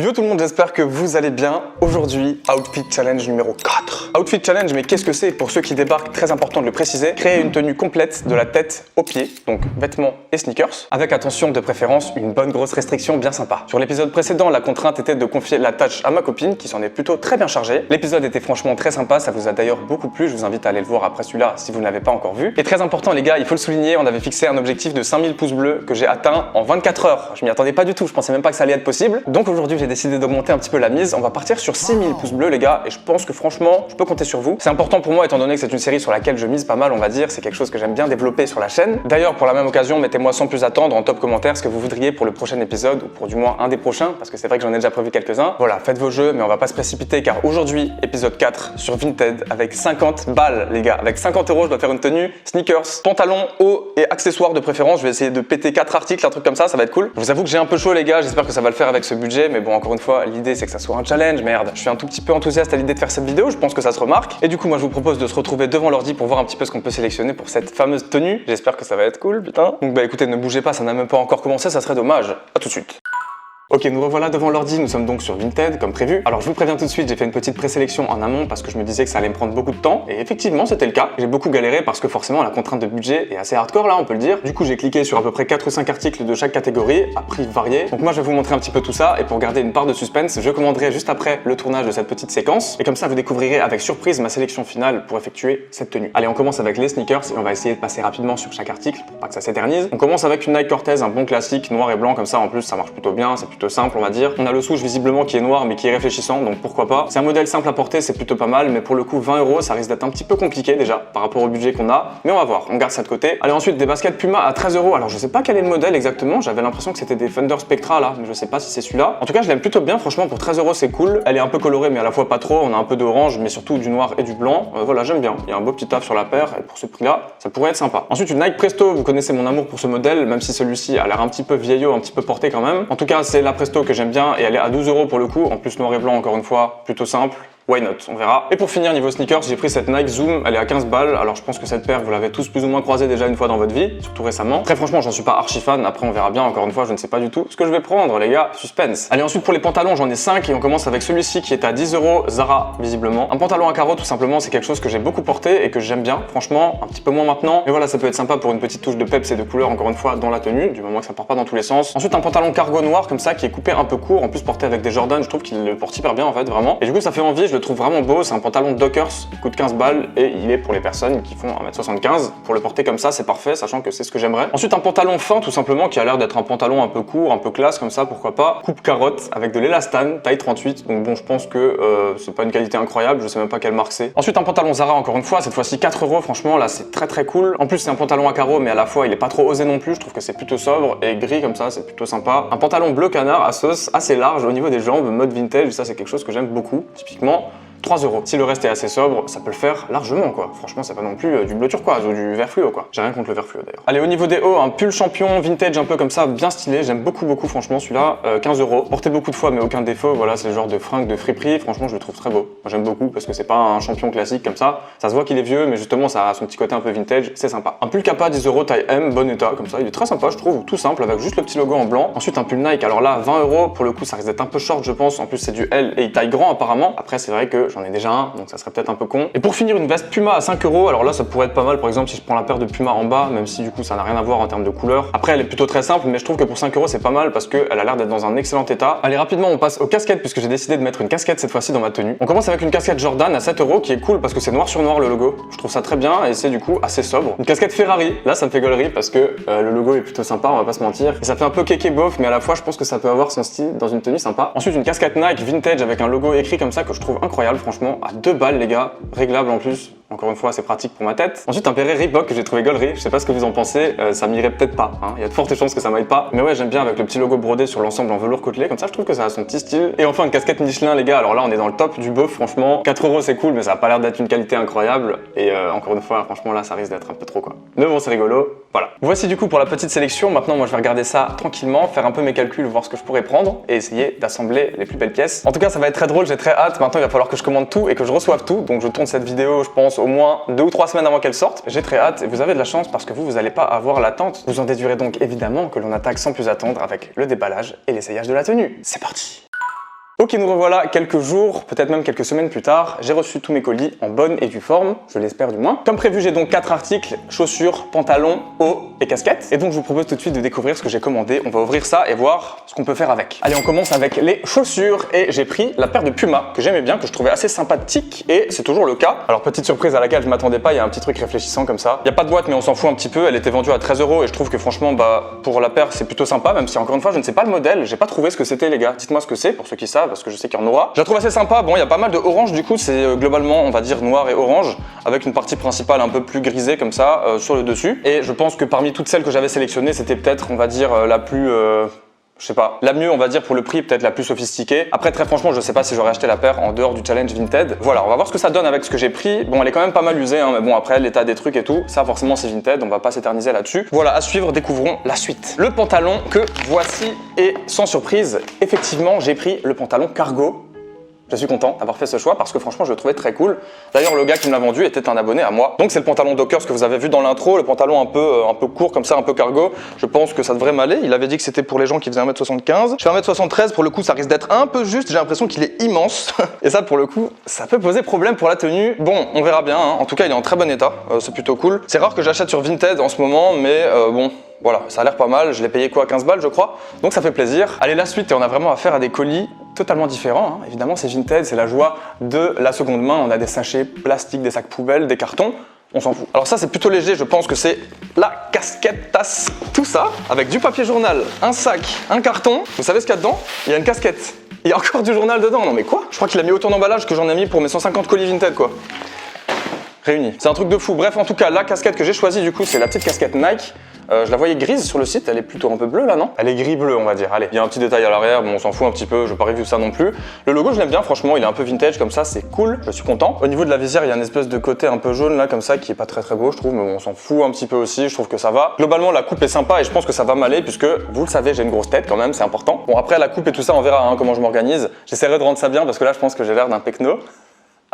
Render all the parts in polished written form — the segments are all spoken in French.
Yo tout le monde, j'espère que vous allez bien. Aujourd'hui, Outfit Challenge numéro 4. Outfit Challenge, mais qu'est-ce que c'est? Pour ceux qui débarquent, très important de le préciser, créer une tenue complète de la tête aux pieds, donc vêtements et sneakers, avec attention de préférence une bonne grosse restriction bien sympa. Sur l'épisode précédent, la contrainte était de confier la tâche à ma copine, qui s'en est plutôt très bien chargée. L'épisode était franchement très sympa, ça vous a d'ailleurs beaucoup plu, je vous invite à aller le voir après celui-là si vous ne l'avez pas encore vu. Et très important les gars, il faut le souligner, on avait fixé un objectif de 5000 pouces bleus que j'ai atteint en 24 heures. Je m'y attendais pas du tout, je pensais même pas que ça allait être possible. Donc aujourd'hui, j'ai décidé d'augmenter un petit peu la mise, on va partir sur 6000 pouces bleus les gars, et je pense que franchement je peux compter sur vous. C'est important pour moi étant donné que c'est une série sur laquelle je mise pas mal, on va dire, c'est quelque chose que j'aime bien développer sur la chaîne. D'ailleurs pour la même occasion, mettez-moi sans plus attendre en top commentaire ce que vous voudriez pour le prochain épisode, ou pour du moins un des prochains, parce que c'est vrai que j'en ai déjà prévu quelques-uns. Voilà, faites vos jeux, mais on va pas se précipiter car aujourd'hui, épisode 4 sur Vinted avec 50 balles les gars, avec 50 euros je dois faire une tenue, sneakers, pantalon, haut et accessoires de préférence. Je vais essayer de péter 4 articles, un truc comme ça va être cool. Je vous avoue que j'ai un peu chaud les gars, j'espère que ça va le faire avec ce budget, mais bon encore une fois, l'idée c'est que ça soit un challenge, merde. Je suis un tout petit peu enthousiaste à l'idée de faire cette vidéo, je pense que ça se remarque. Et du coup, moi je vous propose de se retrouver devant l'ordi pour voir un petit peu ce qu'on peut sélectionner pour cette fameuse tenue. J'espère que ça va être cool, putain. Donc bah écoutez, ne bougez pas, ça n'a même pas encore commencé, ça serait dommage. À tout de suite. Ok, nous revoilà devant l'ordi, nous sommes donc sur Vinted, comme prévu. Alors je vous préviens tout de suite, j'ai fait une petite présélection en amont parce que je me disais que ça allait me prendre beaucoup de temps, et effectivement c'était le cas. J'ai beaucoup galéré parce que forcément la contrainte de budget est assez hardcore là, on peut le dire. Du coup j'ai cliqué sur à peu près 4 ou 5 articles de chaque catégorie, à prix variés. Donc moi je vais vous montrer un petit peu tout ça, et pour garder une part de suspense, je commanderai juste après le tournage de cette petite séquence, et comme ça vous découvrirez avec surprise ma sélection finale pour effectuer cette tenue. Allez, on commence avec les sneakers, et on va essayer de passer rapidement sur chaque article pour pas que ça s'éternise. On commence avec une Nike Cortez, un bon classique, noir et blanc, comme ça en plus ça marche plutôt bien, c'est plutôt simple on va dire. On a le souche visiblement qui est noir mais qui est réfléchissant, donc pourquoi pas. C'est un modèle simple à porter, c'est plutôt pas mal, mais pour le coup 20 euros ça risque d'être un petit peu compliqué déjà par rapport au budget qu'on a, mais on va voir, on garde ça de côté. Allez, ensuite des baskets Puma à 13 euros. Alors je sais pas quel est le modèle exactement, j'avais l'impression que c'était des Thunder Spectra là, mais je sais pas si c'est celui-là. En tout cas je l'aime plutôt bien, franchement pour 13 euros c'est cool. Elle est un peu colorée mais à la fois pas trop, on a un peu d'orange mais surtout du noir et du blanc. Voilà, j'aime bien, il y a un beau petit taf sur la paire et pour ce prix là ça pourrait être sympa. Ensuite une Nike Presto, vous connaissez mon amour pour ce modèle, même si celui-ci a l'air un petit peu vieillot, un petit peu porté quand même. En tout cas c'est la Presto que j'aime bien et elle est à 12 euros pour le coup, en plus noir et blanc encore une fois, plutôt simple. Why not, on verra. Et pour finir niveau sneakers, j'ai pris cette Nike Zoom, elle est à 15 balles. Alors je pense que cette paire, vous l'avez tous plus ou moins croisée déjà une fois dans votre vie, surtout récemment. Très franchement, j'en suis pas archi fan, après on verra bien, encore une fois, je ne sais pas du tout ce que je vais prendre les gars, suspense. Allez, ensuite pour les pantalons, j'en ai 5 et on commence avec celui-ci qui est à 10 euros, Zara visiblement. Un pantalon à carreaux tout simplement, c'est quelque chose que j'ai beaucoup porté et que j'aime bien, franchement, un petit peu moins maintenant. Mais voilà, ça peut être sympa pour une petite touche de peps et de couleur encore une fois dans la tenue, du moment que ça part pas dans tous les sens. Ensuite un pantalon cargo noir comme ça qui est coupé un peu court, en plus porté avec des Jordan, je trouve qu'il le porte hyper bien en fait, vraiment. Et du coup ça fait envie, je le trouve vraiment beau. Un pantalon Dockers, il coûte 15 balles et il est pour les personnes qui font 1m75. Pour le porter comme ça, c'est parfait, sachant que c'est ce que j'aimerais. Ensuite, un pantalon fin, tout simplement, qui a l'air d'être un pantalon un peu court, un peu classe, comme ça, pourquoi pas. Coupe carotte avec de l'élastane, taille 38. Donc bon, je pense que c'est pas une qualité incroyable, je sais même pas quelle marque c'est. Ensuite, un pantalon Zara, encore une fois, cette fois-ci 4 euros, franchement, là, c'est très cool. En plus, c'est un pantalon à carreaux, mais à la fois, il est pas trop osé non plus. Je trouve que c'est plutôt sobre et gris comme ça, c'est plutôt sympa. Un pantalon bleu canard à sauce, assez large au niveau des jambes, mode vintage, ça, c'est quelque chose que j'aime beaucoup, typiquement. 3 euros. Si le reste est assez sobre, ça peut le faire largement quoi. Franchement, c'est pas non plus du bleu turquoise ou du vert fluo quoi. J'ai rien contre le vert fluo d'ailleurs. Allez, au niveau des hauts, un pull champion vintage un peu comme ça, bien stylé. J'aime beaucoup franchement celui-là. 15 euros. Porté beaucoup de fois mais aucun défaut. Voilà, c'est le genre de fringue de friperie. Franchement, je le trouve très beau. Moi, j'aime beaucoup parce que c'est pas un champion classique comme ça. Ça se voit qu'il est vieux, mais justement, ça a son petit côté un peu vintage. C'est sympa. Un pull Kappa 10 euros taille M, bon état comme ça. Il est très sympa, je trouve. Tout simple avec juste le petit logo en blanc. Ensuite, un pull Nike. Alors là, 20 euros. Pour le coup, ça risque d'être un peu short, je pense. En plus, c'est du L et il taille grand apparemment. Après, c'est vrai que j'en ai déjà un, donc ça serait peut-être un peu con. Et pour finir, une veste Puma à 5 euros. Alors là, ça pourrait être pas mal, par exemple, si je prends la paire de Puma en bas, même si du coup, ça n'a rien à voir en termes de couleur. Après, elle est plutôt très simple, mais je trouve que pour 5 euros, c'est pas mal parce qu'elle a l'air d'être dans un excellent état. Allez, rapidement, on passe aux casquettes puisque j'ai décidé de mettre une casquette cette fois-ci dans ma tenue. On commence avec une casquette Jordan à 7 euros qui est cool parce que c'est noir sur noir le logo. Je trouve ça très bien et c'est du coup assez sobre. Une casquette Ferrari. Là, ça me fait gaulerie parce que le logo est plutôt sympa, on va pas se mentir. Et ça fait un peu kéké bof, mais à la fois, je pense que ça peut avoir son style dans une tenue sympa. Ensuite, une casquette Nike vintage avec un logo écrit comme ça que je trouve incroyable, franchement, à 2 balles, les gars. Réglable en plus, encore une fois c'est pratique pour ma tête. Ensuite un béret Reebok que j'ai trouvé gaulerie, je sais pas ce que vous en pensez, ça m'irait peut-être pas, hein. Il y a de fortes chances que ça m'aille pas, mais ouais j'aime bien avec le petit logo brodé sur l'ensemble en velours côtelé, comme ça je trouve que ça a son petit style. Et enfin une casquette Michelin les gars, alors là on est dans le top du beauf franchement, 4 euros c'est cool mais ça a pas l'air d'être une qualité incroyable et encore une fois franchement là ça risque d'être un peu trop quoi. Mais bon c'est rigolo, voilà. Voici du coup pour la petite sélection, maintenant moi je vais regarder ça tranquillement, faire un peu mes calculs, voir ce que je pourrais prendre et essayer d'assembler les plus belles pièces. En tout cas ça va être très drôle, j'ai très hâte, maintenant il va falloir que je commande tout et que je reçoive tout, donc je tourne cette vidéo je pense au moins 2 ou 3 semaines avant qu'elle sorte. J'ai très hâte et vous avez de la chance parce que vous allez pas avoir l'attente. Vous en déduirez donc évidemment que l'on attaque sans plus attendre avec le déballage et l'essayage de la tenue. C'est parti! Ok, nous revoilà quelques jours, peut-être même quelques semaines plus tard. J'ai reçu tous mes colis en bonne et due forme, je l'espère du moins. Comme prévu, j'ai donc 4 articles, chaussures, pantalons, hauts et casquettes. Et donc je vous propose tout de suite de découvrir ce que j'ai commandé. On va ouvrir ça et voir ce qu'on peut faire avec. Allez, on commence avec les chaussures et j'ai pris la paire de Puma que j'aimais bien, que je trouvais assez sympathique et c'est toujours le cas. Alors petite surprise à laquelle je m'attendais pas, il y a un petit truc réfléchissant comme ça. Il n'y a pas de boîte mais on s'en fout un petit peu, elle était vendue à 13 € et je trouve que franchement pour la paire c'est plutôt sympa, même si encore une fois je ne sais pas le modèle, j'ai pas trouvé ce que c'était les gars. Dites-moi ce que c'est pour ceux qui savent parce que je sais qu'il y en aura. Je la trouve assez sympa, bon il y a pas mal de orange du coup, c'est globalement on va dire noir et orange avec une partie principale un peu plus grisée comme ça sur le dessus. Et je pense que parmi toutes celles que j'avais sélectionnées, c'était peut-être on va dire la plus je sais pas, la mieux on va dire pour le prix, peut-être la plus sophistiquée. Après très franchement je sais pas si j'aurais acheté la paire en dehors du challenge Vinted. Voilà, on va voir ce que ça donne avec ce que j'ai pris. Bon elle est quand même pas mal usée hein, mais bon après l'état des trucs et tout, ça forcément c'est Vinted, on va pas s'éterniser là-dessus. Voilà, à suivre, découvrons la suite. Le pantalon que voici et sans surprise, effectivement j'ai pris le pantalon cargo. Je suis content d'avoir fait ce choix parce que franchement je le trouvais très cool. D'ailleurs le gars qui me l'a vendu était un abonné à moi. Donc c'est le pantalon Dockers que vous avez vu dans l'intro, le pantalon un peu court comme ça, un peu cargo. Je pense que ça devrait m'aller. Il avait dit que c'était pour les gens qui faisaient 1m75. Je fais 1m73, pour le coup ça risque d'être un peu juste, j'ai l'impression qu'il est immense. Et ça pour le coup, ça peut poser problème pour la tenue. Bon, on verra bien, hein. En tout cas il est en très bon état, c'est plutôt cool. C'est rare que j'achète sur Vinted en ce moment, mais bon... Voilà, ça a l'air pas mal, je l'ai payé quoi, 15 balles je crois, donc ça fait plaisir. Allez, la suite, et on a vraiment affaire à des colis totalement différents, hein. Évidemment c'est Vinted, c'est la joie de la seconde main, on a des sachets plastiques, des sacs poubelles, des cartons, on s'en fout. Alors ça c'est plutôt léger, je pense que c'est la casquette tasse, tout ça, avec du papier journal, un sac, un carton, vous savez ce qu'il y a dedans? Il y a une casquette, il y a encore du journal dedans, non mais quoi? Je crois qu'il a mis autant d'emballage que j'en ai mis pour mes 150 colis Vinted quoi. Réunis. C'est un truc de fou. Bref, en tout cas, la casquette que j'ai choisie, du coup, c'est la petite casquette Nike. Je la voyais grise sur le site, elle est plutôt un peu bleue là, non? Elle est gris-bleu, on va dire. Allez, il y a un petit détail à l'arrière, bon, on s'en fout un petit peu, je n'ai pas revu ça non plus. Le logo, je l'aime bien, franchement, il est un peu vintage comme ça, c'est cool, je suis content. Au niveau de la visière, il y a une espèce de côté un peu jaune là, comme ça, qui est pas très beau, je trouve, mais bon, on s'en fout un petit peu aussi, je trouve que ça va. Globalement, la coupe est sympa et je pense que ça va m'aller, puisque vous le savez, j'ai une grosse tête quand même, c'est important. Bon, après, la coupe et tout ça, on verra hein, comment je m'organise. J'essaierai de rendre ça bien parce que là, je pense que j'ai l'air d'un pecno.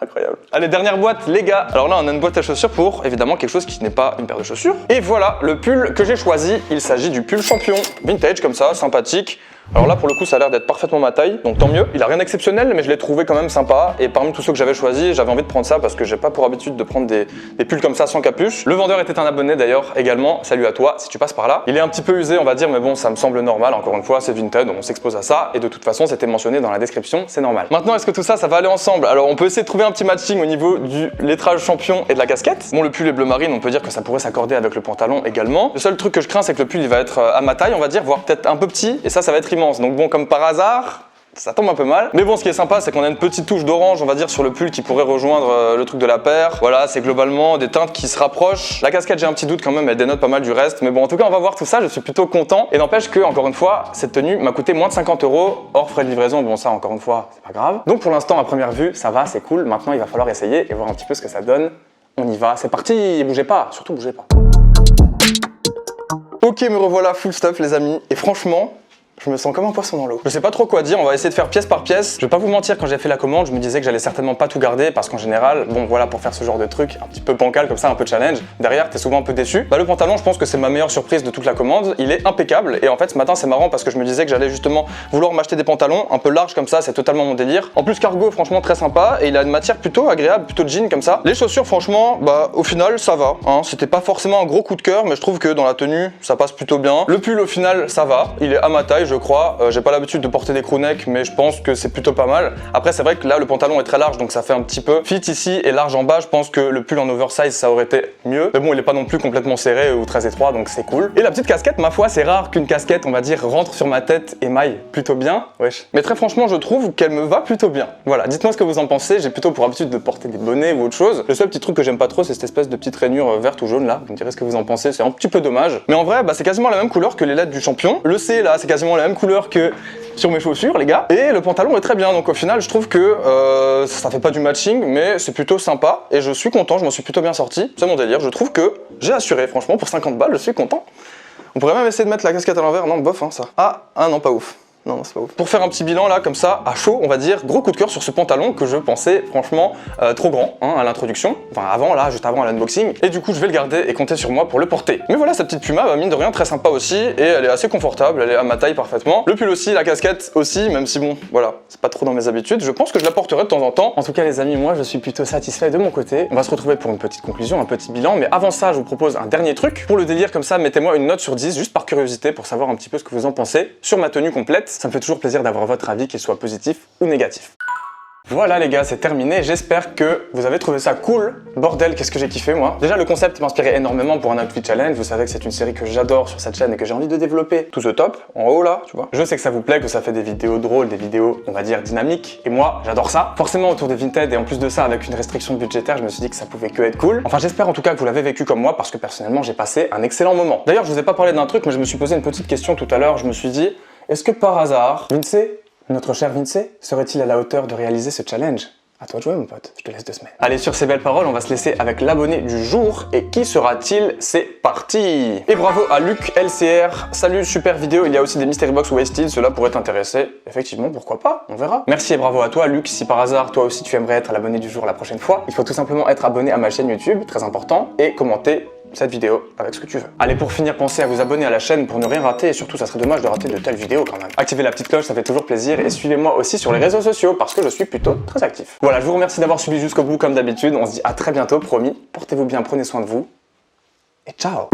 Incroyable. Allez, dernière boîte, les gars. Alors là, on a une boîte à chaussures pour, évidemment, quelque chose qui n'est pas une paire de chaussures. Et voilà, le pull que j'ai choisi. Il s'agit du pull champion. Vintage, comme ça, sympathique. Alors là, pour le coup, ça a l'air d'être parfaitement ma taille, donc tant mieux. Il a rien d'exceptionnel, mais je l'ai trouvé quand même sympa. Et parmi tous ceux que j'avais choisis, j'avais envie de prendre ça parce que j'ai pas pour habitude de prendre des pulls comme ça sans capuche. Le vendeur était un abonné d'ailleurs également. Salut à toi si tu passes par là. Il est un petit peu usé, on va dire, mais bon, ça me semble normal. Encore une fois, c'est Vinted, on s'expose à ça. Et de toute façon, c'était mentionné dans la description, c'est normal. Maintenant, est-ce que tout ça va aller ensemble? Alors, on peut essayer de trouver un petit matching au niveau du lettrage champion et de la casquette. Bon, le pull est bleu marine, on peut dire que ça pourrait s'accorder avec le pantalon également. Le seul truc que je crains, c'est que le pull il va être à ma taille, on va dire, voire peut-être un peu petit. Et ça va être immense. Donc bon, comme par hasard, ça tombe un peu mal. Mais bon, ce qui est sympa, c'est qu'on a une petite touche d'orange, on va dire, sur le pull qui pourrait rejoindre le truc de la paire. Voilà, c'est globalement des teintes qui se rapprochent. La casquette, j'ai un petit doute quand même, elle dénote pas mal du reste. Mais bon, en tout cas, on va voir tout ça, je suis plutôt content. Et n'empêche que, encore une fois, cette tenue m'a coûté moins de 50 €, hors frais de livraison. Bon, ça, encore une fois, c'est pas grave. Donc pour l'instant, à première vue, ça va, c'est cool. Maintenant, il va falloir essayer et voir un petit peu ce que ça donne. On y va, c'est parti, bougez pas, surtout bougez pas. Ok, me revoilà full stuff, les amis. Et franchement, je me sens comme un poisson dans l'eau. Je sais pas trop quoi dire, on va essayer de faire pièce par pièce. Je vais pas vous mentir, quand j'ai fait la commande, je me disais que j'allais certainement pas tout garder parce qu'en général, bon voilà, pour faire ce genre de truc un petit peu bancal comme ça, un peu challenge, derrière t'es souvent un peu déçu. Bah le pantalon, je pense que c'est ma meilleure surprise de toute la commande. Il est impeccable et en fait ce matin c'est marrant parce que je me disais que j'allais justement vouloir m'acheter des pantalons un peu larges comme ça, c'est totalement mon délire. En plus cargo, franchement très sympa et il a une matière plutôt agréable, plutôt jean comme ça. Les chaussures, franchement, bah au final ça va. Hein. C'était pas forcément un gros coup de cœur, mais je trouve que dans la tenue ça passe plutôt bien. Le pull au final ça va, il est à ma taille je crois. J'ai pas l'habitude de porter des crewnecks, mais je pense que c'est plutôt pas mal. Après, c'est vrai que là, le pantalon est très large, donc ça fait un petit peu fit ici et large en bas. Je pense que le pull en oversize, ça aurait été mieux. Mais bon, il est pas non plus complètement serré ou très étroit, donc c'est cool. Et la petite casquette, ma foi, c'est rare qu'une casquette, on va dire, rentre sur ma tête et m'aille plutôt bien. Wesh. Mais très franchement, je trouve qu'elle me va plutôt bien. Voilà, dites-moi ce que vous en pensez. J'ai plutôt pour habitude de porter des bonnets ou autre chose. Le seul petit truc que j'aime pas trop, c'est cette espèce de petite rainure verte ou jaune là. Vous me direz ce que vous en pensez, c'est un petit peu dommage. Mais en vrai, bah, c'est quasiment la même couleur que les lettres du champion. Le C là, c'est quasiment la même couleur que sur mes chaussures les gars, et le pantalon est très bien, donc au final je trouve que ça fait pas du matching mais c'est plutôt sympa et je suis content, je m'en suis plutôt bien sorti, c'est mon délire, je trouve que j'ai assuré, franchement pour 50 balles je suis content. On pourrait même essayer de mettre la casquette à l'envers, non bof hein, ça. Ah non pas ouf. Non, c'est pas ouf. Pour faire un petit bilan là, comme ça, à chaud, on va dire, gros coup de cœur sur ce pantalon que je pensais franchement trop grand hein, à l'introduction. Enfin avant là, juste avant à l'unboxing. Et du coup, je vais le garder et compter sur moi pour le porter. Mais voilà, cette petite Puma, mine de rien, très sympa aussi. Et elle est assez confortable, elle est à ma taille parfaitement. Le pull aussi, la casquette aussi, même si bon, voilà, c'est pas trop dans mes habitudes. Je pense que je la porterai de temps en temps. En tout cas, les amis, moi, je suis plutôt satisfait de mon côté. On va se retrouver pour une petite conclusion, un petit bilan. Mais avant ça, je vous propose un dernier truc. Pour le délire comme ça, mettez-moi une note sur 10, juste par curiosité, pour savoir un petit peu ce que vous en pensez sur ma tenue complète. Ça me fait toujours plaisir d'avoir votre avis, qu'il soit positif ou négatif. Voilà les gars, c'est terminé, j'espère que vous avez trouvé ça cool. Bordel, qu'est-ce que j'ai kiffé moi. Déjà le concept m'inspirait énormément pour un outfit challenge, vous savez que c'est une série que j'adore sur cette chaîne et que j'ai envie de développer. Tout ce top, en haut là, tu vois. Je sais que ça vous plaît, que ça fait des vidéos drôles, des vidéos, on va dire, dynamiques, et moi, j'adore ça. Forcément autour des Vinted, et en plus de ça, avec une restriction budgétaire, je me suis dit que ça pouvait que être cool. Enfin j'espère en tout cas que vous l'avez vécu comme moi, parce que personnellement j'ai passé un excellent moment. D'ailleurs je vous ai pas parlé d'un truc, mais je me suis posé une petite question tout à l'heure, je me suis dit, est-ce que par hasard, Vince, notre cher Vince, serait-il à la hauteur de réaliser ce challenge? À toi de jouer mon pote, je te laisse 2 semaines. Allez, sur ces belles paroles, on va se laisser avec l'abonné du jour. Et qui sera-t-il? C'est parti! Et bravo à Luc LCR. Salut, super vidéo, il y a aussi des Mystery Box Wasted, cela pourrait t'intéresser. Effectivement, pourquoi pas, on verra. Merci et bravo à toi Luc, si par hasard, toi aussi tu aimerais être l'abonné du jour la prochaine fois, il faut tout simplement être abonné à ma chaîne YouTube, très important, et commenter cette vidéo avec ce que tu veux. Allez, pour finir, pensez à vous abonner à la chaîne pour ne rien rater et surtout ça serait dommage de rater de telles vidéos quand même. Activez la petite cloche, ça fait toujours plaisir et suivez-moi aussi sur les réseaux sociaux parce que je suis plutôt très actif. Voilà, je vous remercie d'avoir suivi jusqu'au bout comme d'habitude, on se dit à très bientôt, promis, portez-vous bien, prenez soin de vous et ciao.